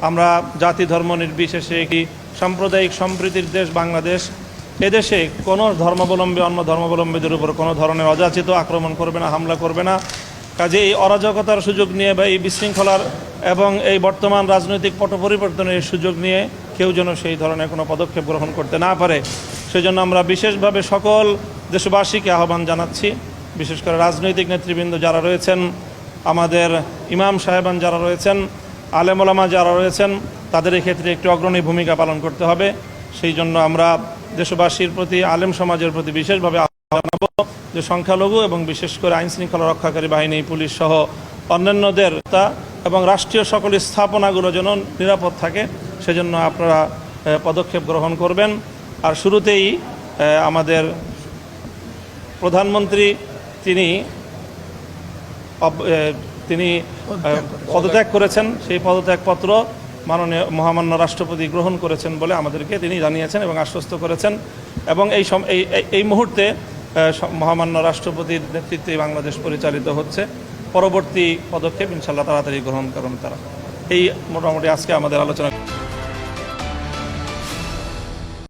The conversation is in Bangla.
আমরা জাতি ধর্ম নির্বিশেষে একটি সাম্প্রদায়িক সম্প্রীতির দেশ বাংলাদেশ। এদেশে কোনো ধর্মাবলম্বী অন্য ধর্মাবলম্বীদের উপর কোনো ধরনের অযাচিত আক্রমণ করবে না, হামলা করবে না। কাজে এই অরাজকতার সুযোগ নিয়ে বা এই বিশৃঙ্খলার এবং এই বর্তমান রাজনৈতিক পট পরিবর্তনের সুযোগ নিয়ে কেউ যেন সেই ধরনের কোনো পদক্ষেপ গ্রহণ করতে না পারে, সেজন্য আমরা বিশেষভাবে সকল দেশবাসীকে আহ্বান জানাচ্ছি। বিশেষ করে রাজনৈতিক নেতৃবৃন্দ যারা রয়েছেন, আমাদের ইমাম সাহেবান যারা রয়েছেন, আলেম ওলামা যারা রয়েছেন, তাদের এই ক্ষেত্রে একটি অগ্রণী ভূমিকা পালন করতে হবে। সেই জন্য আমরা দেশবাসীর প্রতি, আলেম সমাজের প্রতি বিশেষভাবে আহ্বান জানাবো যে সংখ্যালঘু এবং বিশেষ করে আইনশৃঙ্খলা রক্ষাকারী বাহিনী, পুলিশ সহ অন্যান্যদের এবং রাষ্ট্রীয় সকল স্থাপনাগুলো যেন নিরাপদ থাকে, সেজন্য আপনারা পদক্ষেপ গ্রহণ করবেন। আর শুরুতেই আমাদের প্রধানমন্ত্রী তিনি পদত্যাগ করেছেন, সেই পদত্যাগপত্র মাননীয় মহামান্য রাষ্ট্রপতি গ্রহণ করেছেন বলে আমাদেরকে তিনি জানিয়েছেন এবং আশ্বস্ত করেছেন। এবং এই মুহূর্তে মহামান্য রাষ্ট্রপতির নেতৃত্বে বাংলাদেশ পরিচালিত হচ্ছে। পরবর্তী পদক্ষেপ ইনশাআল্লাহ তাড়াতাড়ি গ্রহণ করুন তারা। এই মোটামুটি আজকে আমাদের আলোচনা।